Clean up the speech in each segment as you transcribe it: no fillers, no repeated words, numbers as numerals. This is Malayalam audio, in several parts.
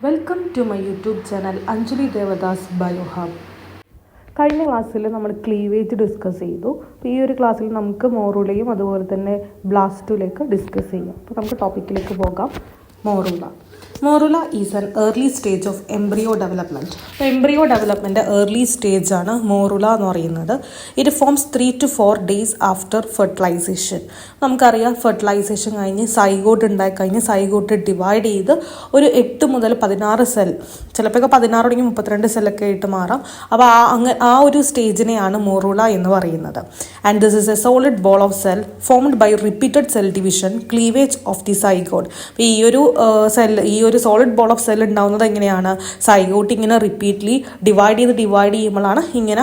Welcome to my YouTube channel Anjali Devadas Biohub. കഴിഞ്ഞ ക്ലാസ്സിൽ നമ്മൾ ക്ലീവേജ് ഡിസ്കസ് ചെയ്തു. അപ്പോൾ ഈ ഒരു ക്ലാസ്സിൽ നമുക്ക് മോറൂലയും അതുപോലെ തന്നെ ബ്ലാസ്റ്റുലയൊക്കെ ഡിസ്കസ് ചെയ്യാം. അപ്പോൾ നമുക്ക് ടോപ്പിക്കിലേക്ക് പോകാം. Morula is an early stage of embryo development. അപ്പോൾ എംബ്രിയോ ഡെവലപ്മെൻറ്റ് ഏർലി സ്റ്റേജ് ആണ് മോറൂല എന്ന് പറയുന്നത്. It forms 3 to 4 days after fertilisation. നമുക്കറിയാം, ഫെർട്ടിലൈസേഷൻ കഴിഞ്ഞ് സൈഗോട്ട് ഉണ്ടായിക്കഴിഞ്ഞ് സൈഗോട്ട് ഡിവൈഡ് ചെയ്ത് ഒരു 8 മുതൽ 16 സെൽ, ചിലപ്പോൾ 16 തുടങ്ങി 32 സെല്ലൊക്കെ ആയിട്ട് മാറാം. അപ്പോൾ ആ ഒരു സ്റ്റേജിനെയാണ് മോറൂല എന്ന് പറയുന്നത്. And this is a solid ball of cell formed by repeated cell division, cleavage of the zygote. ഈ ഒരു സോളിഡ് ബോൾ ഓഫ് സെൽ ഉണ്ടാകുന്നത് എങ്ങനെയാണ്? സൈഗോട്ട് ഇങ്ങനെ റിപ്പീറ്റ്ലി ഡിവൈഡ് ചെയ്യുമ്പോഴാണ് ഇങ്ങനെ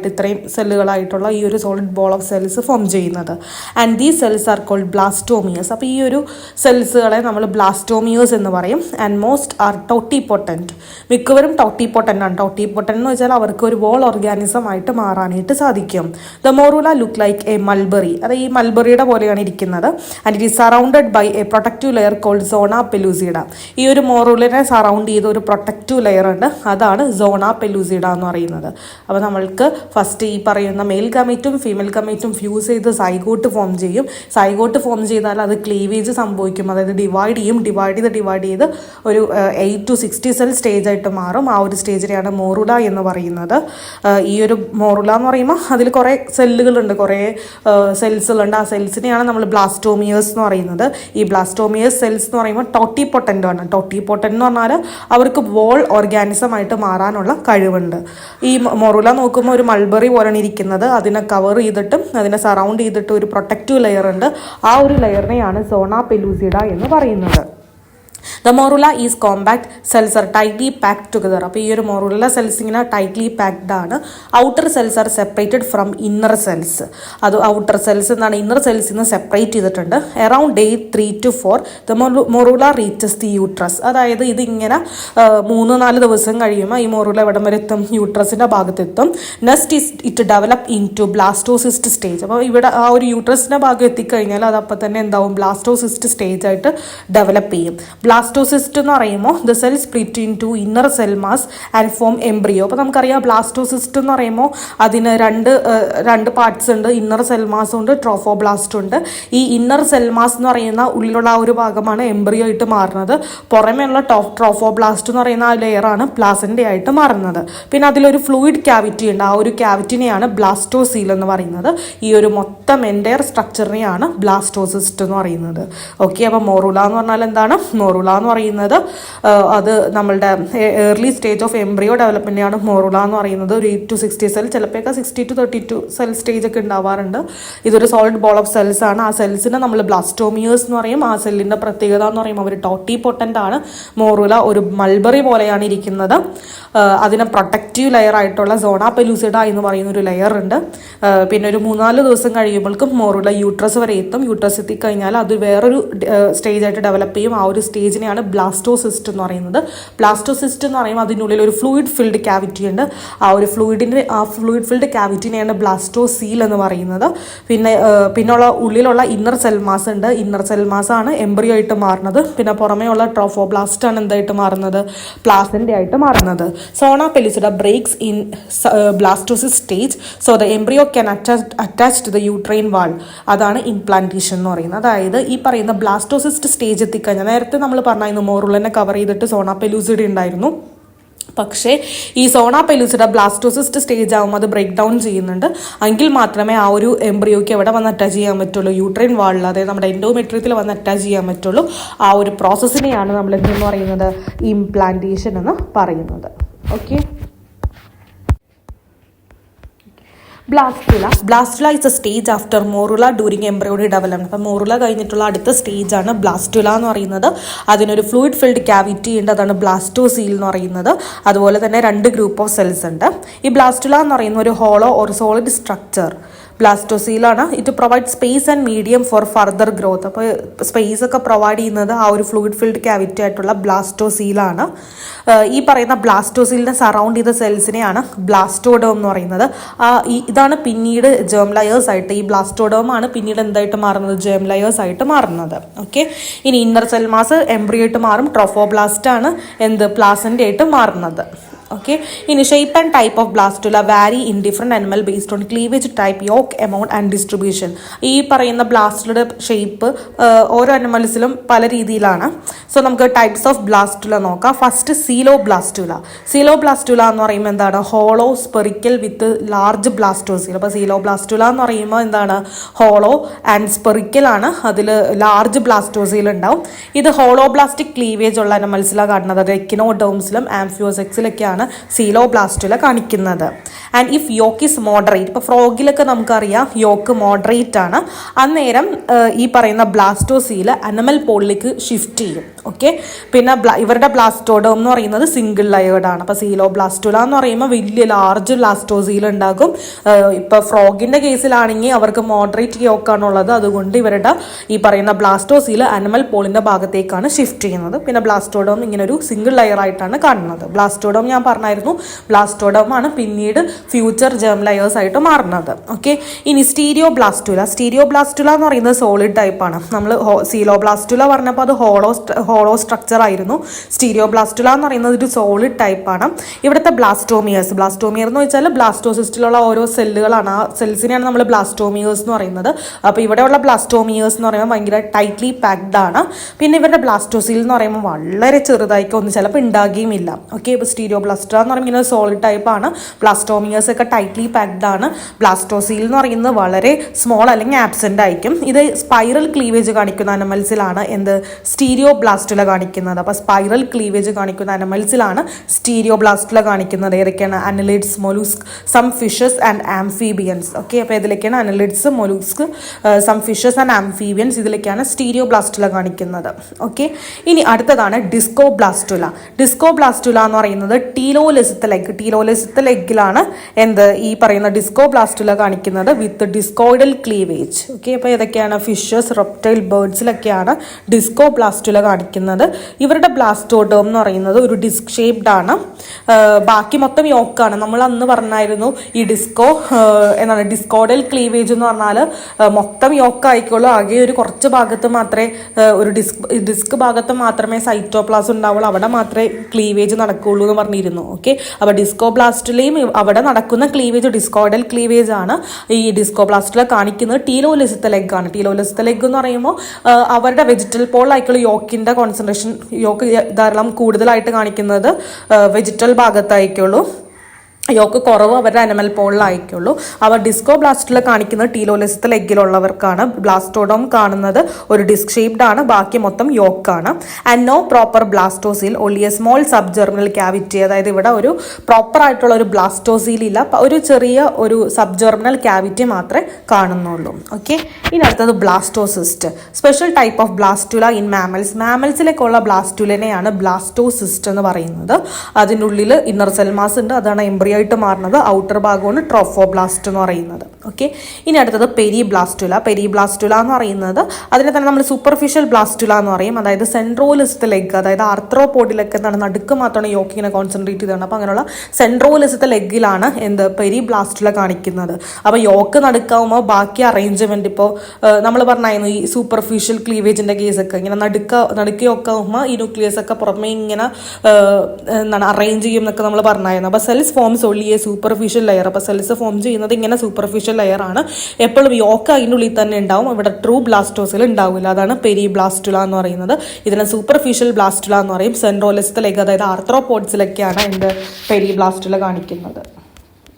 ഇത്രയും സെല്ലുകളായിട്ടുള്ള ഈ ഒരു solid ball of cells form ചെയ്യുന്നത്. And these cells are called blastomeres. അപ്പോൾ ഈ ഒരു സെൽസുകളെ നമ്മൾ ബ്ലാസ്റ്റോമിയേഴ്സ് എന്ന് പറയും. And most are totipotent. മിക്കവരും ടോട്ടിപോട്ടൻ്റ് ആണ്. ടോട്ടിപോട്ടൻ്റ് എന്ന് വെച്ചാൽ അവർക്ക് ഒരു വോൾ ഓർഗാനിസം ആയിട്ട് മാറാനായിട്ട് സാധിക്കും. The morula look like a mulberry. അത് ഈ മൾബറിയുടെ പോലെയാണ് ഇരിക്കുന്നത്. And it is surrounded by a protective layer called zona pellucida. ഈ ഒരു മോറൂലിനെ സറൗണ്ട് ചെയ്ത ഒരു പ്രൊട്ടക്റ്റീവ് ലെയർ ഉണ്ട്, അതാണ് സോണ പെലൂസിഡ എന്ന് പറയുന്നത്. അപ്പോൾ നമ്മൾക്ക് ഫസ്റ്റ് ഈ പറയുന്ന മെയിൽ ഗമേറ്റും ഫീമെയിൽ ഗമേറ്റും ഫ്യൂസ് ചെയ്ത് സൈഗോട്ട് ഫോം ചെയ്യും. സൈഗോട്ട് ഫോം ചെയ്താൽ അത് ക്ലീവേജ് സംഭവിക്കും. അതായത് ഡിവൈഡ് ചെയ്ത് ഒരു 8 to 60 സെൽ സ്റ്റേജ് ആയിട്ട് മാറും. ആ ഒരു സ്റ്റേജിനെയാണ് മോറൂല എന്ന് പറയുന്നത്. ഈ ഒരു മോറൂല എന്ന് പറയുമ്പോൾ അതിൽ കുറേ സെല്ലുകളുണ്ട്, കുറേ സെൽസുകളുണ്ട്. ആ സെൽസിനെയാണ് നമ്മൾ ബ്ലാസ്റ്റോമിയേഴ്സ് എന്ന് പറയുന്നത്. ഈ ബ്ലാസ്റ്റോമിയേഴ്സ് സെൽസ് എന്ന് പറയുമ്പോൾ ടോട്ടിപോട്ടൻ്റ് ആണ്. ടോട്ടിപോട്ടൻ്റ് എന്ന് പറഞ്ഞാൽ അവർക്ക് വോൾ ഓർഗാനിസം ആയിട്ട് മാറാനുള്ള കഴിവുണ്ട്. ഈ മൊറൂല നോക്കുമ്പോൾ ഒരു മൾബറി പോലെയാണ് ഇരിക്കുന്നത്. അതിനെ കവർ ചെയ്തിട്ടും അതിനെ സറൗണ്ട് ചെയ്തിട്ട് ഒരു പ്രൊട്ടക്റ്റീവ് ലെയർ ഉണ്ട്. ആ ഒരു ലെയറിനെയാണ് സോണ പെലൂസിഡ എന്ന് പറയുന്നത്. The morula is compact, cells are tightly packed together. അപ്പോൾ ഈ ഒരു മോറൂല സെൽസ് ഇങ്ങനെ ടൈറ്റ്ലി പാക്ഡ് ആണ്. Outer cells are separated from inner cells. അത് ഔട്ടർ സെൽസ് എന്നാണ് ഇന്നർ സെൽസിൽ നിന്ന് സെപ്പറേറ്റ് ചെയ്തിട്ടുണ്ട്. Around day 3 to 4 the morula reaches the uterus. അതായത് ഇതിങ്ങനെ 3-4 ദിവസം കഴിയുമ്പോൾ ഈ മോറൂല എവിടം വരെ എത്തും? യൂട്രസിൻ്റെ ഭാഗത്തെത്തും. Next it develop into blastocyst stage. അപ്പോൾ ഇവിടെ ആ ഒരു യൂട്രസിൻ്റെ ഭാഗം എത്തിക്കഴിഞ്ഞാൽ അത് അപ്പം തന്നെ എന്താവും? ബ്ലാസ്റ്റോസിസ്റ്റ് സ്റ്റേജ് ആയിട്ട് ഡെവലപ്പ് ചെയ്യും. ബ്ലാസ്റ്റോസിസ്റ്റ് എന്ന് പറയുമ്പോൾ the cell split into inner cell mass and form embryo. അപ്പോൾ നമുക്കറിയാം, ബ്ലാസ്റ്റോസിസ്റ്റ് എന്ന് പറയുമ്പോൾ അതിന് രണ്ട് പാർട്സ് ഉണ്ട്. ഇന്നർ സെൽ മാസ് ഉണ്ട്, ട്രോഫോബ്ലാസ്റ്റ് ഉണ്ട്. ഈ ഇന്നർ സെൽ മാസ് എന്ന് പറയുന്ന ഉള്ളിലുള്ള ആ ഒരു ഭാഗമാണ് എംബ്രിയോ ആയിട്ട് മാറുന്നത്. പുറമേയുള്ള ട്രോഫോബ്ലാസ്റ്റ് എന്ന് പറയുന്ന ആ ലെയറാണ് പ്ലാസൻ്റ ആയിട്ട് മാറുന്നത്. പിന്നെ അതിലൊരു ഫ്ലൂയിഡ് ക്യാവിറ്റി ഉണ്ട്. ആ ഒരു ക്യാവിറ്റിനെയാണ് ബ്ലാസ്റ്റോസീൽ എന്ന് പറയുന്നത്. ഈ ഒരു മൊത്തം എൻ്റയർ സ്ട്രക്ചറിനെയാണ് ബ്ലാസ്റ്റോസിസ്റ്റ് എന്ന് പറയുന്നത്. ഓക്കെ, അപ്പോൾ മോറൂല എന്ന് പറഞ്ഞാൽ എന്താണ്? മോറൂല എന്ന് പറയുന്നത് അത് നമ്മളുടെ ഏർലി സ്റ്റേജ് ഓഫ് എംബ്രിയോ ഡെവലപ്മെൻറ്റിനാണ് മോറൂല എന്ന് പറയുന്നത്. ഒരു 8 to 60 സെൽ, ചിലപ്പോൾ 60 to 32 സെൽ സ്റ്റേജ് ഒക്കെ ഉണ്ടാവാറുണ്ട്. ഇതൊരു സോളിഡ് ബോൾ ഓഫ് സെൽസ് ആണ്. ആ സെൽസിനെ നമ്മൾ ബ്ലാസ്റ്റോമിയേഴ്സ് എന്ന് പറയും. ആ സെല്ലിൻ്റെ പ്രത്യേകത എന്ന് പറയുമ്പോൾ അവർ ടോട്ടിപോട്ടൻ്റ് ആണ്. മോറൂല ഒരു മൾബറി പോലെയാണ് ഇരിക്കുന്നത്. അതിന് പ്രൊട്ടക്റ്റീവ് ലെയർ ആയിട്ടുള്ള സോണ പെലൂസിഡ എന്ന് പറയുന്ന ഒരു ലെയർ ഉണ്ട്. പിന്നെ ഒരു 3-4 ദിവസം കഴിയുമ്പോഴേക്കും മോറൂല യൂട്രസ് വരെ എത്തും. യൂട്രസ് എത്തിക്കഴിഞ്ഞാൽ അത് വേറൊരു സ്റ്റേജ് ആയിട്ട് ഡെവലപ്പ് ചെയ്യും. ആ ഒരു സ്റ്റേജിനെയാണ് ബ്ലാസ്റ്റോസിസ്റ്റ് എന്ന് പറയുന്നത്. ബ്ലാസ്റ്റോസിസ്റ്റ് എന്ന് പറയുമ്പോൾ അതിനുള്ളിൽ ഒരു ഫ്ലൂയിഡ് ഫിൽഡ് ക്യാവിറ്റി ഉണ്ട്. ആ ഫ്ലൂയിഡ് ഫിൽഡ് ക്യാവിറ്റിനെയാണ് ബ്ലാസ്റ്റോസീൽ എന്ന് പറയുന്നത്. പിന്നെയുള്ള ഉള്ളിലുള്ള ഇന്നർ സെൽ മാസ് ഉണ്ട്. ഇന്നർ സെൽ മാസ് ആണ് എംബ്രിയോ ആയിട്ട് മാറുന്നത്. പിന്നെ പുറമേ ഉള്ള ട്രോഫോബ്ലാസ്റ്റ് ആണ് എന്തായിട്ട് മാറുന്നത്? പ്ലാസൻ്റ ആയിട്ട് മാറുന്നത്. Zona pellucida breaks in blastocyst stage so the embryo can attach to the uterine wall. അതാണ് ഇംപ്ലാന്റേഷൻ എന്ന് പറയുന്നത്. അതായത് ഈ പറയുന്ന ബ്ലാസ്റ്റോസിസ്റ്റ് സ്റ്റേജ് എത്തിക്കഴിഞ്ഞാൽ, നേരത്തെ നമ്മൾ പറഞ്ഞായിരുന്നു മോറൂലനെ കവർ ചെയ്തിട്ട് സോണ പെലൂസിഡ ഉണ്ടായിരുന്നു. പക്ഷേ ഈ സോണ പെലൂസിഡ ബ്ലാസ്റ്റോസിസ്റ്റ് സ്റ്റേജ് ആകുമ്പോൾ അത് ബ്രേക്ക് ഡൗൺ ചെയ്യുന്നുണ്ട്. എങ്കിൽ മാത്രമേ ആ ഒരു എംബ്രിയോയ്ക്ക് എവിടെ വന്ന് അറ്റാച്ച് ചെയ്യാൻ പറ്റുള്ളൂ? യൂട്രൈൻ വാളിൽ, അതായത് നമ്മുടെ എൻഡോമെട്രിയത്തിൽ വന്ന് അറ്റാച്ച് ചെയ്യാൻ പറ്റുള്ളൂ. ആ ഒരു പ്രോസസ്സിനെയാണ് നമ്മൾ എന്തെന്ന് പറയുന്നത്? ഇംപ്ലാന്റേഷൻ എന്ന് പറയുന്നത്. Okay, blastula is a stage after morula during embryonic development. അപ്പോൾ മോറൂല കഴിഞ്ഞിട്ടുള്ള അടുത്ത സ്റ്റേജാണ് ബ്ലാസ്റ്റുല എന്ന് പറയുന്നത്. അതിനൊരു ഫ്ലൂയിഡ് ഫിൽഡ് ക്യാവിറ്റി ഉണ്ട്, അതാണ് ബ്ലാസ്റ്റോസീൽ എന്ന് പറയുന്നത്. അതുപോലെ തന്നെ 2 ഗ്രൂപ്പ് ഓഫ് സെൽസ് ഉണ്ട്. ഈ ബ്ലാസ്റ്റുല എന്ന് പറയുന്ന ഒരു ഹോളോ ഓർ സോളിഡ് സ്ട്രക്ചർ ബ്ലാസ്റ്റോസീലാണ്. It provide space and medium for further growth. അപ്പോൾ സ്പേസ് ഒക്കെ പ്രൊവൈഡ് ചെയ്യുന്നത് ആ ഒരു ഫ്ലൂയിഡ് ഫിൽഡ് ക്യാവിറ്റി ആയിട്ടുള്ള ബ്ലാസ്റ്റോസീലാണ്. ഈ പറയുന്ന ബ്ലാസ്റ്റോസീലിനെ സറൗണ്ട് ചെയ്ത സെൽസിനെയാണ് ബ്ലാസ്റ്റോഡേം എന്ന് പറയുന്നത്. ഇതാണ് പിന്നീട് ജേം ലയേഴ്സ് ആയിട്ട്, ഈ ബ്ലാസ്റ്റോഡേം ആണ് പിന്നീട് എന്തായിട്ട് മാറുന്നത്, ജേം ലയേഴ്സ് ആയിട്ട് മാറുന്നത്. ഓക്കെ, ഇനി ഇന്നർ സെൽ മാസ് എംബ്രിയോ ആയിട്ട് മാറും. ട്രോഫോബ്ലാസ്റ്റ് ആണ് പ്ലാസൻ്റ ആയിട്ട് മാറുന്നത്. ഓക്കെ, ഇനി shape and type of blastula vary in different animal based on cleavage type, yolk amount and distribution. ഈ പറയുന്ന ബ്ലാസ്റ്റുലയുടെ ഷേപ്പ് ഓരോ അനിമൽസിലും പല രീതിയിലാണ്. സോ നമുക്ക് ടൈപ്സ് ഓഫ് ബ്ലാസ്റ്റുല നോക്കാം. First coeloblastula. Coeloblastula എന്ന് പറയുമ്പോൾ എന്താണ്, hollow spherical with large blastocoel. അപ്പോൾ സീലോ ബ്ലാസ്റ്റുല എന്ന് പറയുമ്പോൾ എന്താണ്, ഹോളോ ആൻഡ് സ്പെറിക്കൽ ആണ്, അതിൽ ലാർജ് ബ്ലാസ്റ്റോസീൽ ഉണ്ടാവും. ഇത് ഹോളോബ്ലാസ്റ്റിക് ക്ലീവേജ് ഉള്ള അനിമൽസിലാണ് കാണുന്നത്. അത് എക്കിനോഡേംസിലും ആംഫിയോസെക്സിലൊക്കെയാണ് സീലോബ്ലാസ്റ്റുല കാണിക്കുന്നത്. And if yolk is moderate, ഇപ്പോൾ ഫ്രോഗിലൊക്കെ നമുക്കറിയാം യോക്ക് മോഡറേറ്റ് ആണ്, അന്നേരം ഈ പറയുന്ന ബ്ലാസ്റ്റോസീൽ അനിമൽ പോളിലേക്ക് ഷിഫ്റ്റ് ചെയ്യും. ഓക്കെ, പിന്നെ ഇവരുടെ ബ്ലാസ്റ്റോഡേം എന്ന് പറയുന്നത് സിംഗിൾ ലയേർഡ് ആണ്. അപ്പോൾ സീലോബ്ലാസ്റ്റുല എന്ന് പറയുമ്പോൾ വലിയ ലാർജ് ബ്ലാസ്റ്റോസീൽ ഉണ്ടാകും. ഇപ്പോൾ ഫ്രോഗിൻ്റെ കേസിലാണെങ്കിൽ അവർക്ക് മോഡറേറ്റ് യോക്കാണുള്ളത്, അതുകൊണ്ട് ഇവരുടെ ഈ പറയുന്ന ബ്ലാസ്റ്റോസീൽ അനിമൽ പോളിൻ്റെ ഭാഗത്തേക്കാണ് ഷിഫ്റ്റ് ചെയ്യുന്നത്. പിന്നെ ബ്ലാസ്റ്റോഡേം ഇങ്ങനെ ഒരു സിംഗിൾ ലെയർ ആയിട്ടാണ് കാണുന്നത്. ബ്ലാസ്റ്റോഡേം ഞാൻ പറഞ്ഞായിരുന്നു, ബ്ലാസ്റ്റോഡേം ആണ് പിന്നീട് ഫ്യൂച്ചർ ജേം ലയേഴ്സ് ആയിട്ട് മാറുന്നത്. ഓക്കെ, ഇനി സ്റ്റീരിയോ ബ്ലാസ്റ്റുല. സ്റ്റീരിയോ ബ്ലാസ്റ്റുല എന്ന് പറയുന്നത് സോളിഡ് ടൈപ്പാണ്. നമ്മൾ സീലോബ്ലാസ്റ്റുല പറഞ്ഞപ്പോൾ അത് ഹോളോ സ്ട്രക്ചർ ആയിരുന്നു. സ്റ്റീരിയോ ബ്ലാസ്റ്റുല എന്ന് പറയുന്നത് ഒരു സോളിഡ് ടൈപ്പാണ്. ഇവിടുത്തെ ബ്ലാസ്റ്റോമിയേഴ്സ് എന്ന് വെച്ചാൽ ബ്ലാസ്റ്റോസിസ്റ്റിലുള്ള ഓരോ സെല്ലുകളാണ്. ആ സെൽസിനെയാണ് നമ്മൾ ബ്ലാസ്റ്റോമിയേഴ്സ് എന്ന് പറയുന്നത്. അപ്പോൾ ഇവിടെയുള്ള ബ്ലാസ്റ്റോമിയേഴ്സ് എന്ന് പറയുമ്പോൾ ഭയങ്കര ടൈറ്റ്ലി പാക്ഡ് ആണ്. പിന്നെ ഇവരുടെ ബ്ലാസ്റ്റോസീൽ എന്ന് പറയുമ്പോൾ വളരെ ചെറുതായിക്കൊന്നും ചിലപ്പോൾ ഉണ്ടാകുകയും ഇല്ല. ഓക്കെ, ഇപ്പോൾ സ്റ്റീരിയോ ബ്ലാസ്റ്റുല എന്ന് പറയുമ്പോൾ ഇങ്ങനെ സോളിഡ് ടൈപ്പാണ്. ബ്ലാസ്റ്റോമിയേഴ്സ് ഒക്കെ ടൈറ്റ്ലി പാക്ഡ് ആണ്. ബ്ലാസ്റ്റോസീൽ എന്ന് പറയുന്നത് വളരെ സ്മോൾ അല്ലെങ്കിൽ ആബ്സെൻ്റ് ആയിരിക്കും. ഇത് സ്പൈറൽ ക്ലീവേജ് കാണിക്കുന്ന അനിമൽസിലാണ് സ്റ്റീരിയോ ബ്ലാസ്റ്റുല കാണിക്കുന്നത്. അപ്പോൾ സ്പൈറൽ ക്ലീവേജ് കാണിക്കുന്ന അനിമൽസിലാണ് സ്റ്റീരിയോ ബ്ലാസ്റ്റുല കാണിക്കുന്നത്. ഏതൊക്കെയാണ്, annelids, mollusc, some fishes and amphibians. Okay, അപ്പോൾ ഇതിലേക്കാണ് annelids, mollusc, some fishes and amphibians, ഇതിലേക്കാണ് സ്റ്റീരിയോ ബ്ലാസ്റ്റുല കാണിക്കുന്നത്. ഓക്കെ, ഇനി അടുത്തതാണ് ഡിസ്കോ ബ്ലാസ്റ്റുല. ഡിസ്കോ ബ്ലാസ്റ്റുല എന്ന് പറയുന്നത് ടീലോലെസിത്തൽ എഗ്ഗിലാണ് ഈ പറയുന്ന ഡിസ്കോ ബ്ലാസ്റ്റുല കാണിക്കുന്നത് വിത്ത് ഡിസ്കോയിഡൽ ക്ലീവേജ്. ഓക്കെ, അപ്പോൾ ഏതൊക്കെയാണ്, ഫിഷസ്, റെപ്റ്റൈൽ, ബേർഡ്സിലൊക്കെയാണ് ഡിസ്കോ ബ്ലാസ്റ്റുല കാണിക്കുന്നത്. ഇവരുടെ ബ്ലാസ്റ്റോഡേം എന്ന് പറയുന്നത് ഒരു ഡിസ്ക് ഷേപ്ഡ് ആണ്. ബാക്കി മൊത്തം യോക്കാണ്. നമ്മൾ അന്ന് പറഞ്ഞായിരുന്നു ഈ ഡിസ്കോഡൽ ക്ലീവേജ് എന്ന് പറഞ്ഞാൽ മൊത്തം യോക്ക് ആയിക്കോളൂ, ആകെ ഒരു കുറച്ച് ഭാഗത്ത് മാത്രമേ ഒരു ഡിസ്ക് ഭാഗത്ത് മാത്രമേ സൈറ്റോപ്ലാസം ഉണ്ടാവുള്ളൂ, അവിടെ മാത്രമേ ക്ലീവേജ് നടക്കുകയുള്ളൂ എന്ന് പറഞ്ഞിരുന്നു. ഓക്കെ, അപ്പോൾ ഡിസ്കോ ബ്ലാസ്റ്റുലയും അവിടെ നടക്കുന്ന ക്ലീവേജ് ഡിസ്കോഡൽ ക്ലീവേജ് ആണ്. ഈ ഡിസ്കോ ബ്ലാസ്റ്റുല കാണിക്കുന്നത് ടീലോലെസിത്തൽ എഗ് ആണ്. ടീലോലെസിത്തൽ എഗ് എന്ന് പറയുമ്പോൾ അവരുടെ വെജിറ്റൽ പോളിലായിട്ടുള്ള യോക്കിൻ്റെ കോൺസെൻട്രേഷൻ, യോക്ക് ധാരാളം കൂടുതലായിട്ട് കാണിക്കുന്നത് വെജിറ്റൽ ഭാഗത്തായിരിക്കുള്ളൂ. യോക്ക് കുറവ് അവരുടെ അനിമൽ പോളിലായിരിക്കുള്ളൂ. അവർ ഡിസ്കോ ബ്ലാസ്റ്റുല കാണിക്കുന്നത് ടീലോലെസിത്തൽ എഗ്ഗിലുള്ളവർക്കാണ്. ബ്ലാസ്റ്റോഡോം കാണുന്നത് ഒരു ഡിസ്ക് ഷേപ്ഡ് ആണ്, ബാക്കി മൊത്തം യോക്കാണ്. And no proper blastocoel, only a small subgerminal cavity. അതായത് ഇവിടെ ഒരു പ്രോപ്പർ ആയിട്ടുള്ള ഒരു ബ്ലാസ്റ്റോസീൽ ഇല്ല, ഒരു ചെറിയ ഒരു സബ് ജെർമിനൽ ക്യാവിറ്റി മാത്രമേ കാണുന്നുള്ളൂ. ഓക്കെ, ഇനി അടുത്തത് blastocyst. Special type of blastula in mammals. മാമൽസിലേക്കുള്ള ബ്ലാസ്റ്റുലിനെയാണ് ബ്ലാസ്റ്റോസിസ്റ്റ് എന്ന് പറയുന്നത്. അതിൻ്റെ ഉള്ളിൽ ഇന്നർ സെൽ മാസ് ഉണ്ട്, അതാണ് എംബ്രിയോ ആയിട്ട് മാറുന്നത്. ഔട്ടർ ഭാഗമാണ് ട്രോഫോബ്ലാസ്റ്റ് എന്ന് പറയുന്നത്. ഓക്കെ, ഇനി അടുത്തത് പെരിബ്ലാസ്റ്റുല. പെരിബ്ലാസ്റ്റുല എന്ന് പറയുന്നത് അതിനെ തന്നെ നമ്മൾ സൂപ്പർഫിഷ്യൽ ബ്ലാസ്റ്റുല എന്ന് പറയും. അതായത് സെൻട്രോലിസത്തൽ എഗ്, അതായത് ആർത്രോപോഡിലൊക്കെ എന്താണ് നടുക്ക് മാത്രമാണ് യോക്കിനെ കോൺസെൻട്രേറ്റ് ചെയ്തത്. അപ്പോൾ അങ്ങനെയുള്ള സെൻട്രോലിസത്തൽ എഗ്ഗിലാണ് പെരിബ്ലാസ്റ്റുല കാണിക്കുന്നത്. അപ്പോൾ യോക്ക് നടുക്കാവുമ്പോൾ ബാക്കി അറേഞ്ച്മെന്റ് ഇപ്പോൾ നമ്മൾ പറഞ്ഞായിരുന്നു ഈ സൂപ്പർഫിഷ്യൽ ക്ലീവേജിന്റെ കേസൊക്കെ ഇങ്ങനെ നടുക്ക് യോക്കാവുമ്പോൾ ഈ ന്യൂക്ലിയസ് ഒക്കെ പുറമേ ഇങ്ങനെ അറേഞ്ച് ചെയ്യും എന്നൊക്കെ നമ്മൾ പറഞ്ഞായിരുന്നു. അപ്പോൾ cells forms only A superficial layer. അപ്പോൾ സെൽസ് ഫോം ചെയ്യുന്നത് ഇങ്ങനെ സൂപ്പർഫിഷ്യൽ ലെയർ ആണ്. എപ്പോഴും യോക്ക് അതിൻ്റെ ഉള്ളിൽ തന്നെ ഉണ്ടാവും, ഇവിടെ ട്രൂ ബ്ലാസ്റ്റോസിൽ ഉണ്ടാവില്ല. അതാണ് പെരിബ്ലാസ്റ്റുല എന്ന് പറയുന്നത്. ഇതിനെ സൂപ്പർഫിഷ്യൽ ബ്ലാസ്റ്റുല എന്ന് പറയും. സെൻട്രോലിസത്തൽ എഗ്, അതായത് ആർത്രോപോഡ്സിലൊക്കെയാണ് പെരിബ്ലാസ്റ്റുല കാണിക്കുന്നത്.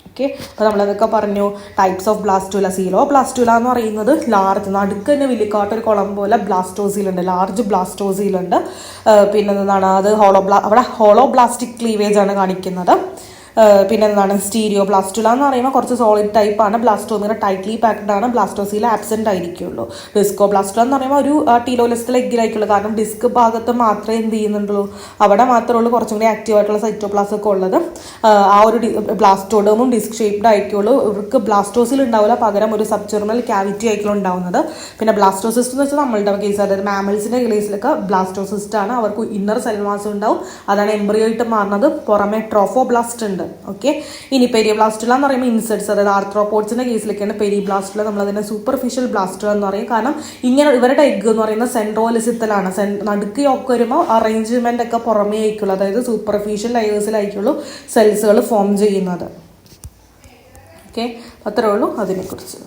ഓക്കെ, അപ്പോൾ നമ്മളതൊക്കെ പറഞ്ഞു types of blastula. Coeloblastula എന്ന് പറയുന്നത് ലാർജ്, നടുക്ക് തന്നെ വലിയക്കാട്ടൊരു കുളം പോലെ ബ്ലാസ്റ്റോസീലുണ്ട്, ലാർജ് ബ്ലാസ്റ്റോസീലുണ്ട്. പിന്നെ എന്താണ് അത് അവിടെ ഹോളോബ്ലാസ്റ്റിക് ക്ലീവേജ് ആണ് കാണിക്കുന്നത്. പിന്നെ എന്താണ് സ്റ്റീരിയോ ബ്ലാസ്റ്റുല എന്ന് പറയുമ്പോൾ കുറച്ച് സോളിഡ് ടൈപ്പ് ആണ്. ബ്ലാസ്റ്റോമിയർ ടൈറ്റ്ലി പാക്ഡ് ആണ്. ബ്ലാസ്റ്റോസിയിൽ ആബ്സെന്റ് ആയിരിക്കുള്ളൂ. ഡിസ്കോ ബ്ലാസ്റ്റുല എന്ന് പറയുമ്പോൾ ഒരു ടീലോലസിൽ എഗ്ഗിലായിരിക്കുള്ളൂ. കാരണം ഡിസ്ക് ഭാഗത്ത് മാത്രമേ എന്ത് ചെയ്യുന്നുള്ളൂ, അവിടെ മാത്രമേ ഉള്ളൂ കുറച്ചും കൂടി ആക്റ്റീവ് ആയിട്ടുള്ള സൈറ്റോപ്ലാസം ഒക്കെ ഉള്ളത്. ആ ഒരു ബ്ലാസ്റ്റോഡേമും ഡിസ്ക് ഷേപ്ഡ് ആയിരിക്കുള്ളൂ. ഇവർക്ക് ബ്ലാസ്റ്റോസിൽ ഉണ്ടാവില്ല, പകരം ഒരു സബ്ജെർമൽ ക്യാവിറ്റി ആയിരിക്കും ഉണ്ടാവുന്നത്. പിന്നെ ബ്ലാസ്റ്റോസിസ്റ്റ് എന്ന് വെച്ചാൽ നമ്മളുടെ കേസ്, അതായത് മാമൽസിന്റെ കേസിലൊക്കെ ബ്ലാസ്റ്റോസിസ്റ്റ് ആണ്. അവർക്ക് ഇന്നർ സെൽ മാസ് ഉണ്ടാവും, അതാണ് എംബ്രിയോ ആയിട്ട് മാറുന്നത്. പുറമെ ട്രോഫോബ്ലാസ്റ്റ് ഉണ്ട്. ഓക്കെ, ഇനി പെരിബ്ലാസ്റ്റുല എന്ന് പറയുമ്പോൾ ഇൻസെക്ട്സ്, അതായത് ആർത്രോപോഡ്സിന്റെ കേസിലൊക്കെയാണ് പെരിബ്ലാസ്റ്റുല. നമ്മൾ അതിനെ സൂപ്പർഫിഷ്യൽ ബ്ലാസ്റ്റുല എന്ന് പറയും. കാരണം ഇങ്ങനെ ഇവരുടെ എഗ് എന്ന് പറയുന്നത് സെൻട്രോലിസിത്തലാണ്. നടുക്ക് യോക്ക് വരുമ്പോൾ അറേഞ്ച്മെന്റ് ഒക്കെ പുറമേ ആയിരിക്കുള്ളൂ, അതായത് സൂപ്പർഫിഷ്യൽ ലെയേഴ്സിലായിരിക്കുള്ളൂ സെൽസുകൾ ഫോം ചെയ്യുന്നത്. ഓക്കെ, അത്രേ ഉള്ളൂ അതിനെക്കുറിച്ച്.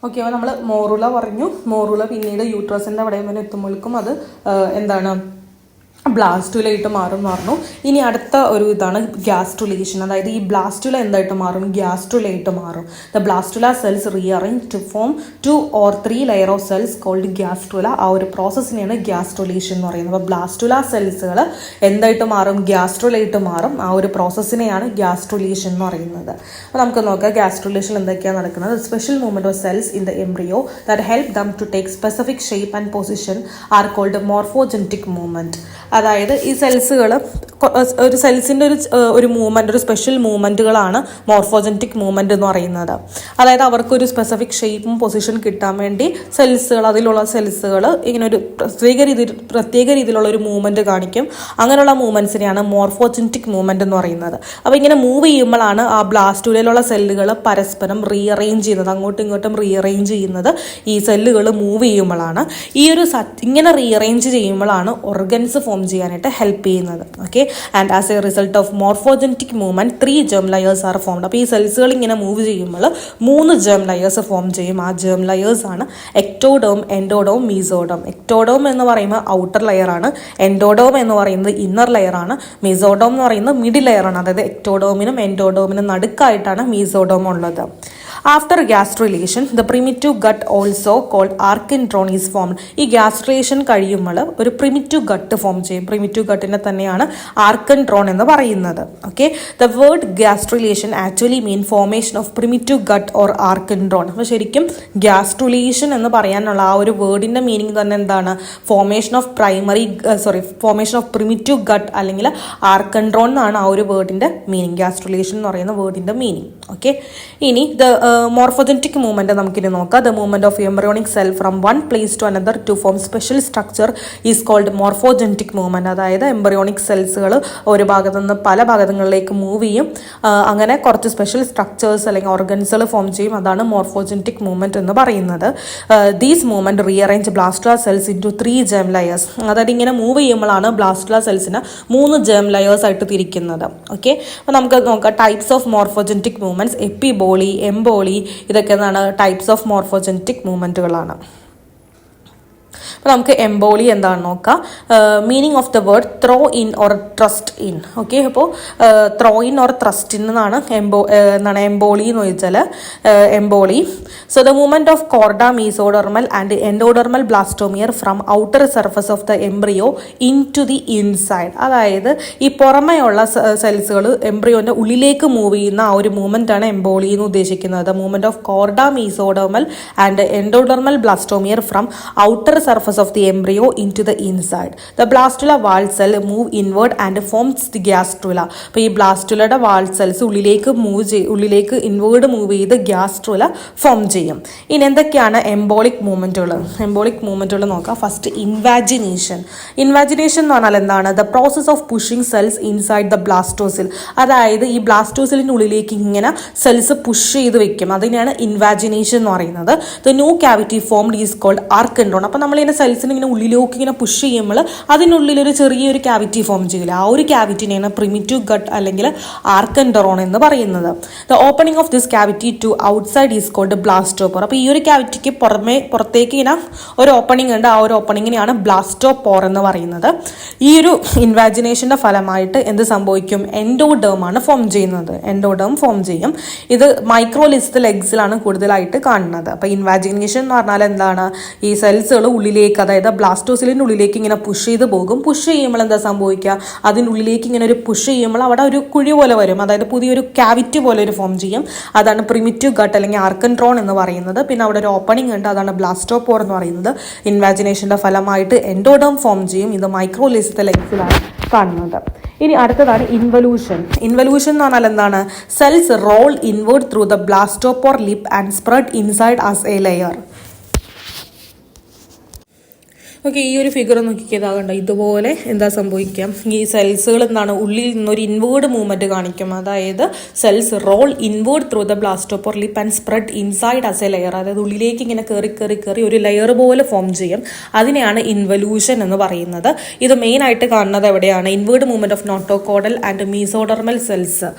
ഓക്കെ, അപ്പോൾ നമ്മൾ മോറുല പറഞ്ഞു. മോറുല പിന്നീട് യൂട്രസിൻ്റെ അവിടെ വരെ എത്തുമ്പോഴേക്കും അത് എന്താണ് ബ്ലാസ്റ്റുലായിട്ട് മാറും എന്ന് പറഞ്ഞു. ഇനി അടുത്ത ഒരു ഇതാണ് ഗ്യാസ്ട്രുലേഷൻ. അതായത് ഈ ബ്ലാസ്റ്റുല എന്തായിട്ട് മാറും, ഗ്യാസ്ട്രുലായിട്ട് മാറും. The blastula cells rearrange to form 2 or 3 layer of cells called gastrula. ആ ഒരു പ്രോസസ്സിനെയാണ് ഗ്യാസ്ട്രുലേഷൻ എന്ന് പറയുന്നത്. അപ്പോൾ ബ്ലാസ്റ്റുല സെൽസുകൾ എന്തായിട്ട് മാറും, ഗ്യാസ്ട്രുലായിട്ട് മാറും. ആ ഒരു പ്രോസസ്സിനെയാണ് ഗ്യാസ്ട്രുലേഷൻ എന്ന് പറയുന്നത്. അപ്പോൾ നമുക്ക് നോക്കാം ഗ്യാസ്ട്രുലേഷൻ എന്തൊക്കെയാണ് നടക്കുന്നത്. Special movement of cells in the embryo that help them to take specific shape and position are called morphogenetic movement. അതായത് ഈ സെൽസുകൾ ഒരു സെൽസിൻ്റെ ഒരു മൂവ്മെൻറ്റ്, ഒരു സ്പെഷ്യൽ മൂവ്മെൻറ്റുകളാണ് മോർഫോജനറ്റിക് മൂവ്മെൻറ്റ് എന്ന് പറയുന്നത്. അതായത് അവർക്കൊരു സ്പെസിഫിക് ഷേപ്പും പൊസിഷൻ കിട്ടാൻ വേണ്ടി സെൽസുകൾ, അതിലുള്ള സെൽസുകൾ ഇങ്ങനെ ഒരു പ്രത്യേക രീതിയിലുള്ള ഒരു മൂവ്മെൻറ്റ് കാണിക്കും. അങ്ങനെയുള്ള മൂവ്മെൻറ്റ്സിനെയാണ് മോർഫോജനറ്റിക് മൂവ്മെൻറ്റ് എന്ന് പറയുന്നത്. അപ്പോൾ ഇങ്ങനെ മൂവ് ചെയ്യുമ്പോഴാണ് ആ ബ്ലാസ്റ്റുലയിലുള്ള സെല്ലുകൾ പരസ്പരം റീഅറേഞ്ച് ചെയ്യുന്നത്, അങ്ങോട്ടും ഇങ്ങോട്ടും റീഅറേഞ്ച് ചെയ്യുന്നത് ഈ സെല്ലുകൾ മൂവ് ചെയ്യുമ്പോഴാണ്. ഈ ഒരു ഇങ്ങനെ റീഅറേഞ്ച് ചെയ്യുമ്പോഴാണ് ഓർഗൻസ് ഫോം ചെയ്യാനായിട്ട് ഹെൽപ്പ് ചെയ്യുന്നത്. Okay, and as A result of morphogenetic movement 3 germ layers are formed. അപ്പോൾ ഈ സെൽസുകൾ ഇങ്ങനെ മൂവ് ചെയ്യുമ്പോൾ 3 germ layers ഫോം ചെയ്യും. ആ germ layers ആണ് എക്ടോഡോം, എൻഡോഡോം, മീസോഡോം. എക്ടോഡോം എന്ന് പറയുമ്പോൾ ഔട്ടർ ലെയർ ആണ്, എൻഡോഡോം എന്ന് പറയുന്നത് ഇന്നർ ലെയർ ആണ്, മീസോഡോം എന്ന് പറയുന്നത് മിഡിൽ ലെയർ ആണ്. അതായത് എക്ടോഡോമിനും എൻഡോഡോമിനും നടുക്കായിട്ടാണ് മീസോഡോം ഉള്ളത്. After gastrulation, the primitive gut also called archintron is formed. ഈ gastrulation കഴിയുമ്പോൾ ഒരു primitive gut ഫോം ചെയ്യും. primitive gutനെ തന്നെയാണ് archintron എന്ന് പറയുന്നത്. Okay, the word gastrulation actually mean formation of primitive gut or archintron. അപ്പോൾ ശരിക്കും gastrulation എന്ന് പറയാനുള്ള ആ ഒരു വേർഡിന്റെ മീനിങ് തന്നെ എന്താണ്, formation of formation of primitive gut അല്ലെങ്കിൽ archintron എന്നാണ് ആ ഒരു വേർഡിന്റെ മീനിങ്. gastrulation എന്ന് പറയുന്ന വേർഡിന്റെ മീനിങ്. ഓക്കെ, ഇനി മോർഫോജനറ്റിക് മൂവ്മെന്റ് നമുക്കിനി നോക്കാം. The movement of embryonic cell from one place to another to form special structure is called morphogenetic movement. അതായത് എംബ്രിയോണിക് സെൽസുകൾ ഒരു ഭാഗത്തു നിന്ന് പല ഭാഗങ്ങളിലേക്ക് മൂവ് ചെയ്യും. അങ്ങനെ കുറച്ച് സ്പെഷ്യൽ സ്ട്രക്ചേഴ്സ് അല്ലെങ്കിൽ ഓർഗൻസുകൾ ഫോം ചെയ്യും. അതാണ് മോർഫോജനറ്റിക് മൂവ്മെന്റ് എന്ന് പറയുന്നത്. These movement rearrange blastula cells into 3 germ layers. അതായത് ഇങ്ങനെ മൂവ് ചെയ്യുമ്പോഴാണ് ബ്ലാസ്റ്റുല സെൽസിന് 3 germ layers ആയിട്ട് തിരിക്കുന്നത്. ഓക്കെ, അപ്പോൾ നമുക്ക് നോക്കാം ടൈപ്സ് ഓഫ് മോർഫോജനറ്റിക് മൂവ്മെന്റ്സ്. എപ്പിബോളി, എംബോളി, ഇതൊക്കെ എന്താണ് ടൈപ്സ് ഓഫ് മോർഫോജനറ്റിക് മൂവ്മെന്റുകളാണ്. അപ്പോൾ നമുക്ക് എംബോളി എന്താണെന്ന് നോക്കാം. Meaning of the word throw in or trust in. Okay, അപ്പോൾ throw in or trust in എന്നാണ് എംബോളി എന്ന് ചോദിച്ചാൽ emboly. So the movement of chorda, mesodermal and endodermal blastomere from outer surface of the embryo into the inside. അതായത് ഈ പുറമെയുള്ള സെൽസുകൾ എംബ്രിയോന്റെ ഉള്ളിലേക്ക് മൂവ് ചെയ്യുന്ന ആ ഒരു മൂവ്മെന്റ് ആണ് എംബോളി എന്ന് ഉദ്ദേശിക്കുന്നത്. The movement of chorda, mesodermal and endodermal blastomere from outer surface of the embryo into the inside. The blastula wall cell move inward and forms the gastrula. അപ്പോൾ ഈ ബ്ലാസ്റ്റുലയുടെ വാൾ സെൽസ് ഉള്ളിലേക്ക് ഇൻവേർഡ് മൂവ് ചെയ്ത് ഗ്യാസ്ട്രുല ഫോം ചെയ്യും. ഇനി എന്തൊക്കെയാണ് എംബോളിക് മൂവ്മെന്റുകൾ? എംബോളിക് മൂവ്മെന്റുകൾ നോക്കാം. ഫസ്റ്റ് ഇൻവാജിനേഷൻ. ഇൻവാജിനേഷൻ എന്ന് പറഞ്ഞാൽ എന്താണ്? The process of pushing cells inside the blastocoel. അതായത് ഈ ബ്ലാസ്റ്റോസിലിൻ്റെ ഉള്ളിലേക്ക് ഇങ്ങനെ സെൽസ് പുഷ് ചെയ്ത് വെക്കും. അതിനെയാണ് ഇൻവാജിനേഷൻ എന്ന് പറയുന്നത്. The new cavity formed is called archenteron. അപ്പോൾ നമ്മളിങ്ങനെ സെൽസിന് ഇങ്ങനെ ഉള്ളിലേക്ക് ഇങ്ങനെ പുഷ് ചെയ്യുമ്പോൾ അതിനുള്ളിൽ ഒരു ചെറിയൊരു ക്യാവിറ്റി ഫോം ചെയ്യില്ല. ആ ഒരു ക്യാവിറ്റിനെയാണ് പ്രിമിറ്റീവ് ഗട്ട് അല്ലെങ്കിൽ ആർക്കൻഡറോൺ എന്ന് പറയുന്നത്. The opening of this cavity to outside is called blastopore. അപ്പോൾ ഈ ഒരു ക്യാവിറ്റിക്ക് പുറത്തേക്ക് ഇങ്ങനെ ഒരു ഓപ്പണിംഗ് ഉണ്ട്. ആ ഒരു ഓപ്പണിങ്ങിനെയാണ് ബ്ലാസ്റ്റോപോർ എന്ന് പറയുന്നത്. ഈ ഒരു ഇൻവാജിനേഷന്റെ ഫലമായിട്ട് എന്ത് സംഭവിക്കും? എൻഡോഡേം ആണ് ഫോം ചെയ്യുന്നത്. എൻഡോഡേം ഫോം ചെയ്യും. ഇത് മൈക്രോലിസ്റ്റൽ എഗ്സിലാണ് കൂടുതലായിട്ട് കാണുന്നത്. അപ്പോൾ ഇൻവാജിനേഷൻ എന്ന് പറഞ്ഞാൽ എന്താണ്? ഈ സെൽസുകൾ ഉള്ളിലേക്ക് ഉള്ളിലേക്ക്, അതായത് ബ്ലാസ്റ്റോസിലിൻ്റെ ഉള്ളിലേക്ക് ഇങ്ങനെ പുഷ് ചെയ്ത് പോകും. പുഷ് ചെയ്യുമ്പോൾ എന്താ സംഭവിക്കുക, അതിനുള്ളിലേക്ക് ഇങ്ങനെ ഒരു പുഷ് ചെയ്യുമ്പോൾ അവിടെ ഒരു കുഴി പോലെ വരും, അതായത് പുതിയൊരു ക്യാവിറ്റി പോലെ ഒരു ഫോം ചെയ്യും. അതാണ് പ്രിമിറ്റീവ് ഗട്ട് അല്ലെങ്കിൽ ആർക്കൻട്രോൺ എന്ന് പറയുന്നത്. പിന്നെ അവിടെ ഒരു ഓപ്പണിംഗ് ഉണ്ട്, അതാണ് ബ്ലാസ്റ്റോപോർ എന്ന് പറയുന്നത്. ഇൻവാജിനേഷൻ്റെ ഫലമായിട്ട് എൻഡോഡേം ഫോം ചെയ്യും. ഇത് മൈക്രോലിസത്തെ ലെഗ്സിലാണ് കാണുന്നത്. ഇനി അടുത്തതാണ് ഇൻവല്യൂഷൻ. ഇൻവല്യൂഷൻ എന്ന് പറഞ്ഞാൽ എന്താണ്? Cells roll inward through the blastopore lip and spread inside as a layer. Okay, ഈ ഒരു ഫിഗർ നോക്കിയതാകണ്ട, ഇതുപോലെ എന്താ സംഭവിക്കാം, ഈ സെൽസുകൾ എന്താണ് ഉള്ളിൽ നിന്നൊരു ഇൻവേർഡ് മൂവ്മെൻറ്റ് കാണിക്കും. അതായത് cells roll inward through the blastopore lip and spread inside as a layer. അതായത് ഉള്ളിലേക്ക് ഇങ്ങനെ കയറി ഒരു ലെയർ പോലെ ഫോം ചെയ്യും. അതിനെയാണ് ഇൻവല്യൂഷൻ എന്ന് പറയുന്നത്. ഇത് മെയിനായിട്ട് കാണുന്നത് എവിടെയാണ്? Inward movement of notochordal and mesodermal cells.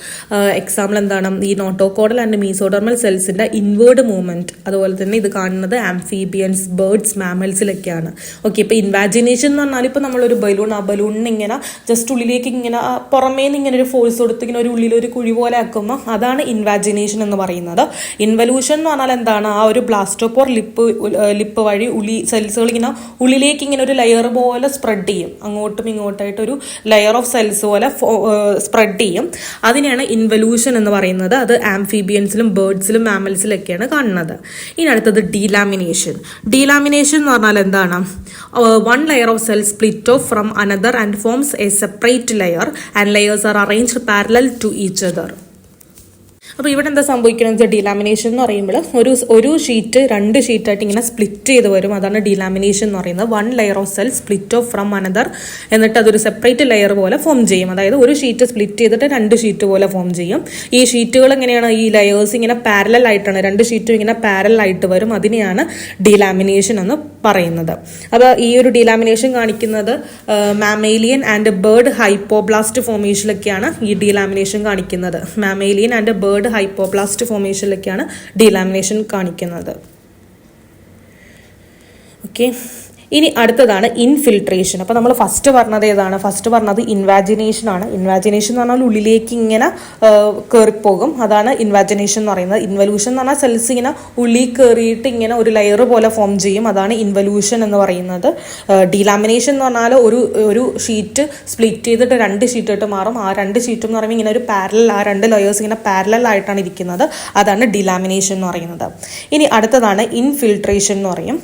Example എന്താണ്? ഈ നോട്ടോകോഡൽ ആൻഡ് മീസോഡർമൽ സെൽസിൻ്റെ ഇൻവേർഡ് മൂവ്മെൻറ്റ്. അതുപോലെ തന്നെ ഇത് കാണുന്നത് ആംഫീബിയൻസ്, ബേർഡ്സ്, മാമൽസിലൊക്കെയാണ്. ഓക്കെ, ഇപ്പോൾ ഇൻവാജിനേഷൻ എന്ന് പറഞ്ഞാൽ ഇപ്പോൾ നമ്മളൊരു ബലൂൺ, ആ ബലൂണിന് ഇങ്ങനെ ജസ്റ്റ് ഉള്ളിലേക്ക് ഇങ്ങനെ പുറമേ നിന്ന് ഇങ്ങനെ ഒരു ഫോഴ്സ് കൊടുത്ത് ഇങ്ങനെ ഒരു ഉള്ളിലൊരു കുഴി പോലെ ആക്കുമ്പോൾ അതാണ് ഇൻവാജിനേഷൻ എന്ന് പറയുന്നത്. ഇൻവല്യൂഷൻ എന്ന് പറഞ്ഞാൽ എന്താണ്? ആ ഒരു ബ്ലാസ്റ്റോപോർ ലിപ്പ് വഴി സെൽസുകൾ ഇങ്ങനെ ഉള്ളിലേക്ക് ഇങ്ങനെ ഒരു ലെയർ പോലെ സ്പ്രെഡ് ചെയ്യും. അങ്ങോട്ടും ഇങ്ങോട്ടായിട്ടൊരു ലെയർ ഓഫ് സെൽസ് പോലെ സ്പ്രെഡ് ചെയ്യും. അതിനെയാണ് ഇൻവല്യൂഷൻ എന്ന് പറയുന്നത്. അത് ആംഫീബിയൻസിലും ബേർഡ്സിലും മാമൽസിലൊക്കെയാണ് കാണുന്നത്. ഇനി അടുത്തത് ഡീലാമിനേഷൻ. ഡീലാമിനേഷൻ എന്ന് പറഞ്ഞാൽ എന്താണ്? One layer of cells split off from another and forms a separate layer, and layers are arranged parallel to each other. അപ്പോൾ ഇവിടെ എന്താ സംഭവിക്കുന്നത് വെച്ചാൽ ഡീലാമിനേഷൻ എന്ന് പറയുമ്പോൾ ഒരു ഷീറ്റ് 2 ഷീറ്റായിട്ട് ഇങ്ങനെ സ്പ്ലിറ്റ് ചെയ്ത് വരും. അതാണ് ഡീലാമിനേഷൻ എന്ന് പറയുന്നത്. 1 layer of cell split off from another, എന്നിട്ട് അതൊരു സെപ്പറേറ്റ് ലെയർ പോലെ ഫോം ചെയ്യും. അതായത് ഒരു ഷീറ്റ് സ്പ്ലിറ്റ് ചെയ്തിട്ട് 2 ഷീറ്റ് പോലെ ഫോം ചെയ്യും. ഈ ഷീറ്റുകൾ എങ്ങനെയാണ്? ഈ ലെയേഴ്സ് ഇങ്ങനെ പാരലൽ ആയിട്ടാണ്, 2 ഷീറ്റും ഇങ്ങനെ പാരലൽ ആയിട്ട് വരും. അതിനെയാണ് ഡീലാമിനേഷൻ എന്ന് പറയുന്നത്. അപ്പോൾ ഈ ഒരു ഡീലാമിനേഷൻ കാണിക്കുന്നത് മാമേലിയൻ ആൻഡ് ബേർഡ് ഹൈപ്പോബ്ലാസ്റ്റ് ഫോമേഷനിലൊക്കെയാണ് ഈ ഡീലാമിനേഷൻ കാണിക്കുന്നത്. മാമേലിയൻ ആൻഡ് ബേർഡ് ഹൈപ്പോബ്ലാസ്റ്റ് ഫോമേഷനിലൊക്കെയാണ് ഡീലാമിനേഷൻ കാണിക്കുന്നത്. ഓക്കെ, ഇനി അടുത്തതാണ് ഇൻഫിൽട്രേഷൻ. അപ്പോൾ നമ്മൾ ഫസ്റ്റ് പറഞ്ഞത് ഏതാണ്? ഫസ്റ്റ് പറഞ്ഞത് ഇൻവാജിനേഷൻ ആണ്. ഇൻവാജിനേഷൻ എന്ന് പറഞ്ഞാൽ ഉള്ളിലേക്ക് ഇങ്ങനെ കയറിപ്പോകും, അതാണ് ഇൻവാജിനേഷൻ എന്ന് പറയുന്നത്. ഇൻവല്യൂഷൻ എന്ന് പറഞ്ഞാൽ സെൽസ് ഇങ്ങനെ ഉള്ളിൽ കയറിയിട്ട് ഇങ്ങനെ ഒരു ലെയർ പോലെ ഫോം ചെയ്യും, അതാണ് ഇൻവല്യൂഷൻ എന്ന് പറയുന്നത്. ഡീലാമിനേഷൻ എന്ന് പറഞ്ഞാൽ ഒരു ഷീറ്റ് സ്പ്ലിറ്റ് ചെയ്തിട്ട് 2 ഷീറ്റായിട്ട് മാറും. ആ 2 ഷീറ്റ് എന്ന് പറയുമ്പോൾ ഇങ്ങനെ ഒരു പാരലൽ, ആ 2 ലെയേഴ്സ് ഇങ്ങനെ പാരലൽ ആയിട്ടാണ് ഇരിക്കുന്നത്, അതാണ് ഡീലാമിനേഷൻ എന്ന് പറയുന്നത്. ഇനി അടുത്തതാണ് ഇൻഫിൽട്രേഷൻ എന്ന് പറയും.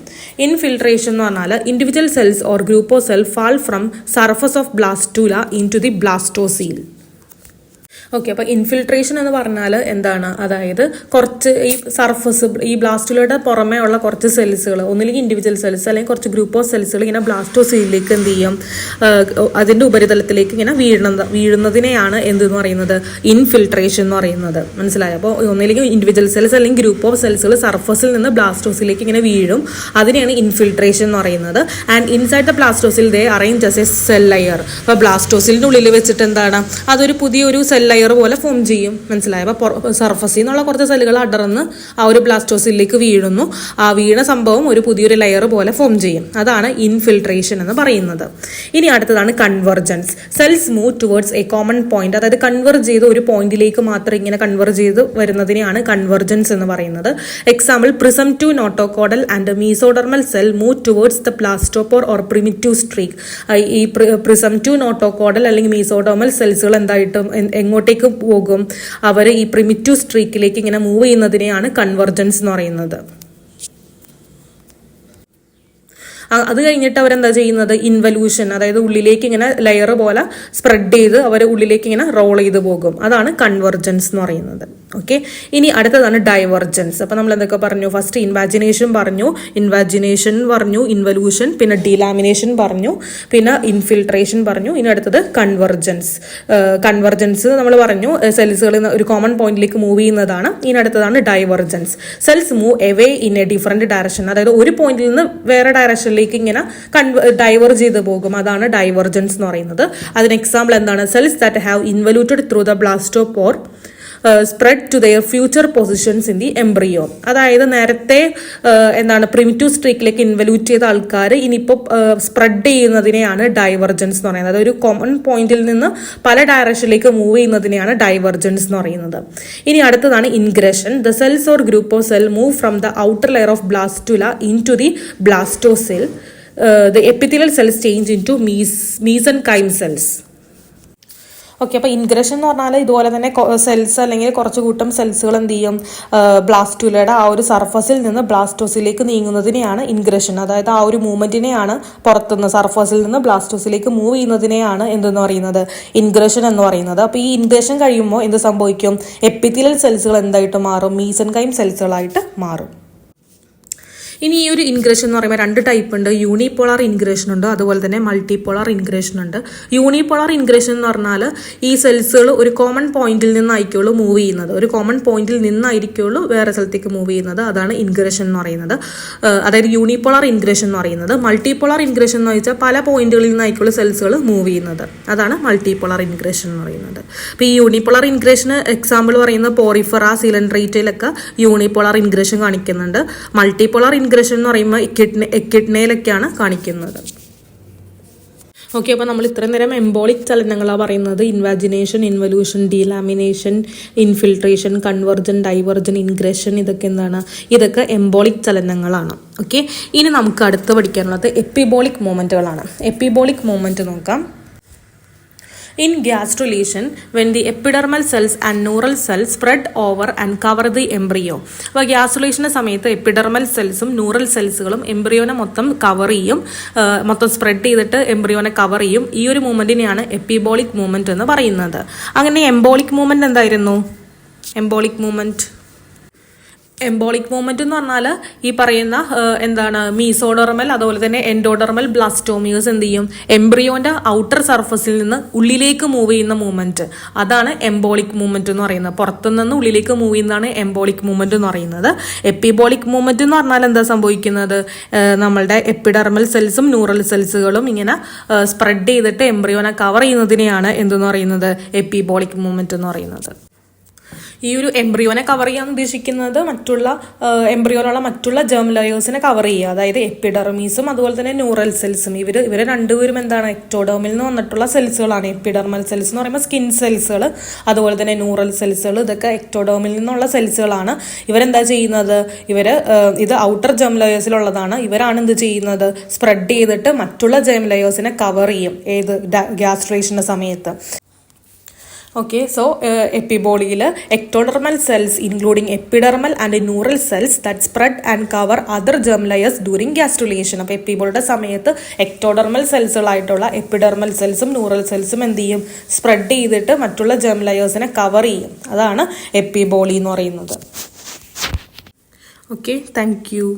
ഇൻഫിൽട്രേഷൻ എന്ന് പറഞ്ഞാൽ individual cells or group of cells fall from surface of blastula into the blastocele. Okay, അപ്പോൾ ഇൻഫിൽട്രേഷൻ എന്ന് പറഞ്ഞാൽ എന്താണ്? അതായത് കുറച്ച് ഈ സർഫസ്, ഈ ബ്ലാസ്റ്റുലയുടെ പുറമേ ഉള്ള കുറച്ച് സെൽസുകൾ, ഒന്നില്ലെങ്കിൽ ഇൻഡിവിജ്വൽ സെൽസ് അല്ലെങ്കിൽ കുറച്ച് ഗ്രൂപ്പ് ഓഫ് സെൽസുകൾ ഇങ്ങനെ ബ്ലാസ്റ്റോസീലിലേക്ക് എന്ത് ചെയ്യും? അതിൻ്റെ ഉപരിതലത്തിലേക്ക് ഇങ്ങനെ വീഴുന്നതിനെയാണ് എന്തെന്ന് പറയുന്നത്? ഇൻഫിൽട്രേഷൻ എന്ന് പറയുന്നത്. മനസ്സിലായോ? അപ്പോൾ ഒന്നില്ലെങ്കിൽ ഇൻഡിവിജ്വൽ സെൽസ് അല്ലെങ്കിൽ ഗ്രൂപ്പ് ഓഫ് സെൽസുകൾ സർഫസിൽ നിന്ന് ബ്ലാസ്റ്റോസിലേക്ക് ഇങ്ങനെ വീഴും, അതിനെയാണ് ഇൻഫിൽട്രേഷൻ എന്ന് പറയുന്നത്. And inside the blastocoel they arrange as a cell layer. അപ്പോൾ ബ്ലാസ്റ്റോസിലിൻ്റെ ഉള്ളിൽ വെച്ചിട്ട് എന്താണ്? അതൊരു പുതിയൊരു സെൽ ലെയർ പോലെ ഫോം ചെയ്യും. മനസ്സിലായോ? അപ്പോൾ സർഫസിൽ നിന്നുള്ള കുറച്ച് സെല്ലുകൾ അടർന്ന് ആ ഒരു ബ്ലാസ്റ്റോസിലേക്ക് വീഴുന്നു. ആ വീണ സംഭവം ഒരു പുതിയൊരു ലെയർ പോലെ ഫോം ചെയ്യും, അതാണ് ഇൻഫിൽട്രേഷൻ എന്ന് പറയുന്നത്. ഇനി അടുത്തതാണ് convergence. Cells move towards A common point, അതായത് കൺവെർജ് ചെയ്ത് ഒരു പോയിന്റിലേക്ക് മാത്രം ഇങ്ങനെ കൺവെർജ് ചെയ്ത് വരുന്നതിനെയാണ് കൺവെർജൻസ് എന്ന് പറയുന്നത്. Example presumptive notochordal and mesodermal cell move towards the blastopore or primitive streak. ഈ പ്രിസം ടു നോട്ടോകോഡൽ അല്ലെങ്കിൽ മീസോഡർമൽ സെൽസുകൾ എന്തായിട്ടും എങ്ങോട്ടേക്ക് പോകും? അവർ ഈ പ്രിമിറ്റീവ് സ്ട്രീക്കിലേക്ക് ഇങ്ങനെ മൂവ് ചെയ്യുന്നതിനെയാണ് കൺവെർജൻസ് എന്ന് പറയുന്നത്. അത് കഴിഞ്ഞിട്ട് അവരെന്താ ചെയ്യുന്നത്? ഇൻവല്യൂഷൻ, അതായത് ഉള്ളിലേക്ക് ഇങ്ങനെ ലെയർ പോലെ സ്പ്രെഡ് ചെയ്ത് അവർ ഉള്ളിലേക്ക് ഇങ്ങനെ റോൾ ചെയ്ത് പോകും, അതാണ് കൺവെർജൻസ് എന്ന് പറയുന്നത്. ഓക്കെ, ഇനി അടുത്തതാണ് ഡൈവർജൻസ്. അപ്പോൾ നമ്മൾ എന്തൊക്കെ പറഞ്ഞു? ഫസ്റ്റ് ഇൻവാജിനേഷൻ പറഞ്ഞു, ഇൻവല്യൂഷൻ, പിന്നെ ഡീലാമിനേഷൻ പറഞ്ഞു, പിന്നെ ഇൻഫിൽട്രേഷൻ പറഞ്ഞു. ഇനി അടുത്തത് കൺവെർജൻസ്. കൺവെർജൻസ് നമ്മൾ പറഞ്ഞു സെൽസുകൾ ഒരു കോമൺ പോയിന്റിലേക്ക് മൂവ് ചെയ്യുന്നതാണ്. ഇനി അടുത്തതാണ് divergence. Cells move away in A different direction, അതായത് ഒരു പോയിന്റിൽ നിന്ന് വേറെ ഡയറക്ഷനിലേക്ക് ഇങ്ങനെ ഡൈവേർജ് ചെയ്ത് പോകും, അതാണ് ഡൈവർജൻസ് എന്ന് പറയുന്നത്. അതിന് എക്സാമ്പിൾ എന്താണ്? Cells that have involuted through the blastopore spread to their future positions in the embryo. അതായത് നേരത്തെ എന്താണ് പ്രിമിറ്റീവ് സ്ട്രീക്കിലേക്ക് ഇൻവല്യൂട്ട് ചെയ്ത ആൾക്കാർ ഇനിയിപ്പോൾ സ്പ്രെഡ് ചെയ്യുന്നതിനെയാണ് ഡൈവർജൻസ് എന്ന് പറയുന്നത്. അതൊരു കോമൺ പോയിന്റിൽ നിന്ന് പല ഡയറക്ഷനിലേക്ക് മൂവ് ചെയ്യുന്നതിനെയാണ് ഡൈവർജൻസ് എന്ന് പറയുന്നത്. ഇനി അടുത്തതാണ് ingression. The cells or group of cell move from the outer layer of blastula into the blastocoel. the epithelial cells change into mesenchyme cells. Okay, അപ്പോൾ ഇൻഗ്രഷൻ എന്ന് പറഞ്ഞാൽ ഇതുപോലെ തന്നെ സെൽസ് അല്ലെങ്കിൽ കുറച്ച് കൂട്ടം സെൽസുകൾ എന്ത് ചെയ്യും, ബ്ലാസ്റ്റുലയുടെ ആ ഒരു സർഫസിൽ നിന്ന് ബ്ലാസ്റ്റോസിലേക്ക് നീങ്ങുന്നതിനെയാണ് ഇൻഗ്രഷൻ. അതായത് ആ ഒരു മൂവ്മെന്റിനെയാണ് പുറത്തുനിന്ന് സർഫസിൽ നിന്ന് ബ്ലാസ്റ്റോസിലേക്ക് മൂവ് ചെയ്യുന്നതിനെയാണ് എന്തെന്ന് പറയുന്നത്, ഇൻഗ്രഷൻ എന്ന് പറയുന്നത്. അപ്പോൾ ഈ ഇൻഗ്രഷൻ കഴിയുമ്പോൾ എന്ത് സംഭവിക്കും, എപ്പിത്തീലിയൽ സെൽസുകൾ എന്തായിട്ട് മാറും, മീസെൻകൈം സെൽസുകളായിട്ട് മാറും. ഇനി ഈ ഒരു ഇൻഗ്രഷൻ എന്ന് പറയുമ്പോൾ 2 ടൈപ്പ് ഉണ്ട്. യൂണിപോളാർ ഇൻഗ്രഷൻ ഉണ്ട്, അതുപോലെ തന്നെ മൾട്ടിപോളാർ ഇൻഗ്രഷൻ ഉണ്ട്. യൂണിപോളാർ ഇൻഗ്രഷൻ എന്ന് പറഞ്ഞാൽ ഈ സെൽസുകൾ ഒരു കോമൺ പോയിന്റിൽ നിന്നായിരിക്കുള്ളൂ മൂവ് ചെയ്യുന്നത്, ഒരു കോമൺ പോയിന്റിൽ നിന്നായിരിക്കുള്ളൂ വേറെ സ്ഥലത്തേക്ക് മൂവ് ചെയ്യുന്നത്. അതാണ് ഇൻഗ്രഷൻ എന്ന് പറയുന്നത്, അതായത് യൂണിപോളാർ ഇൻഗ്രഷൻ എന്ന് പറയുന്നത്. മൾട്ടിപോളാർ ഇൻഗ്രഷൻ എന്ന് വെച്ചാൽ പല പോയിന്റുകളിൽ നിന്നായിരിക്കുള്ളൂ സെൽസുകൾ മൂവ് ചെയ്യുന്നത്. അതാണ് മൾട്ടിപോളാർ ഇൻഗ്രഷൻ എന്ന് പറയുന്നത്. അപ്പോൾ ഈ യൂണിപോളാർ ഇൻഗ്രഷന് എക്സാമ്പിൾ പറയുന്നത് പോറിഫെറ, സിലൻഡ്രേറ്റയിലൊക്കെ യൂണിപോളാർ ഇൻഗ്രഷൻ കാണിക്കുന്നുണ്ട്. മൾട്ടിപോളാർ ഇൻഗ്രഷൻ എന്ന് പറയുമ്പോൾ എക്കിഡ്നയിലൊക്കെയാണ് കാണിക്കുന്നത്. ഓക്കെ, അപ്പോൾ നമ്മൾ ഇത്രയും നേരം എംബോളിക് ചലനങ്ങളാണ് പറയുന്നത്. ഇൻവാജിനേഷൻ, ഇൻവല്യൂഷൻ, ഡീലാമിനേഷൻ, ഇൻഫിൽട്രേഷൻ, കൺവെർജൻ, ഡൈവർജൻ, ഇൻഗ്രഷൻ, ഇതൊക്കെ എന്താണ്, ഇതൊക്കെ എംബോളിക് ചലനങ്ങളാണ്. ഓക്കെ, ഇനി നമുക്ക് അടുത്ത് പഠിക്കാനുള്ളത് എപ്പിബോളിക് മൂവ്മെന്റുകളാണ്. എപ്പിബോളിക് മൂവ്മെന്റ് നോക്കാം. In gastrulation, when the epidermal cells and neural cells spread over and cover the embryo. അപ്പോൾ ഗ്യാസ്ട്രുലേഷൻ്റെ സമയത്ത് എപ്പിഡെർമൽ സെൽസും ന്യൂറൽ സെൽസുകളും എംബ്രിയോനെ മൊത്തം കവർ ചെയ്യും, മൊത്തം സ്പ്രെഡ് ചെയ്തിട്ട് എംബ്രിയോനെ കവർ ചെയ്യും. ഈ ഒരു മൂവ്മെന്റിനെയാണ് എപ്പിബോളിക് മൂവ്മെന്റ് എന്ന് പറയുന്നത്. അങ്ങനെ എംബോളിക് മൂവ്മെന്റ് എന്തായിരുന്നു? എംബോളിക് മൂവ്മെന്റ് എന്ന് പറഞ്ഞാൽ ഈ പറയുന്ന എന്താണ്, മീസോഡെർമൽ അതുപോലെ തന്നെ എൻഡോഡെർമൽ ബ്ലാസ്റ്റോമിയേഴ്സ് എന്ത് ചെയ്യും, എംബ്രിയോന്റെ ഔട്ടർ സർഫസിൽ നിന്ന് ഉള്ളിലേക്ക് മൂവ് ചെയ്യുന്ന മൂവ്മെന്റ്, അതാണ് എംബോളിക് മൂവ്മെന്റ് എന്ന് പറയുന്നത്. പുറത്തുനിന്ന് ഉള്ളിലേക്ക് മൂവ് ചെയ്യുന്നതാണ് എംബോളിക് മൂവ്മെന്റ് എന്ന് പറയുന്നത്. എപ്പിബോളിക് മൂവ്മെന്റ് എന്ന് പറഞ്ഞാൽ എന്താ സംഭവിക്കുന്നത്, നമ്മളുടെ എപ്പിഡെർമൽ സെൽസും ന്യൂറൽ സെൽസുകളും ഇങ്ങനെ സ്പ്രെഡ് ചെയ്തിട്ട് എംബ്രിയോനെ കവർ ചെയ്യുന്നതിനെയാണ് എന്തെന്ന് പറയുന്നത്, എപ്പിബോളിക് മൂവ്മെന്റ് എന്ന് പറയുന്നത്. ഈ ഒരു എംബ്രിയോനെ കവർ ചെയ്യാൻ ഉദ്ദേശിക്കുന്നത് മറ്റുള്ള എംബ്രിയോയിലുള്ള മറ്റുള്ള ജേം ലെയേഴ്സിനെ കവർ ചെയ്യുക, അതായത് എപ്പിഡെർമീസും അതുപോലെ തന്നെ ന്യൂറൽ സെൽസും. ഇവര് രണ്ടുപേരും എന്താണ്, എക്ടോഡെർമിൽ നിന്ന് വന്നിട്ടുള്ള സെൽസുകളാണ്. എപ്പിഡെർമൽ സെൽസ് എന്ന് പറയുമ്പോൾ സ്കിൻ സെൽസുകൾ, അതുപോലെ തന്നെ ന്യൂറൽ സെൽസുകൾ, ഇതൊക്കെ എക്ടോഡെർമിൽ നിന്നുള്ള സെൽസുകളാണ്. ഇവരെന്താ ചെയ്യുന്നത്, ഇത് ഔട്ടർ ജേം ലെയേഴ്സിലുള്ളതാണ്. ഇവരാണ് എന്ത് ചെയ്യുന്നത്, സ്പ്രെഡ് ചെയ്തിട്ട് മറ്റുള്ള ജേം ലെയേഴ്സിനെ കവർ ചെയ്യും ഏത് ഗ്യാസ്ട്രേഷന്റെ സമയത്ത്. Okay, so epibolyയിൽ ectodermal cells including epidermal and neural cells that spread and cover other germ layers during gastrulation. അപ്പോൾ എപ്പിബോളിയുടെ സമയത്ത് എക്ടോഡെർമൽ സെൽസുകളായിട്ടുള്ള എപ്പിഡെർമൽ സെൽസും ന്യൂറൽ സെൽസും എന്ത് ചെയ്യും, സ്പ്രെഡ് ചെയ്തിട്ട് മറ്റുള്ള ജേം ലെയേഴ്സിനെ കവർ ചെയ്യും. അതാണ് എപ്പിബോളി എന്ന് പറയുന്നത്. Okay, thank you.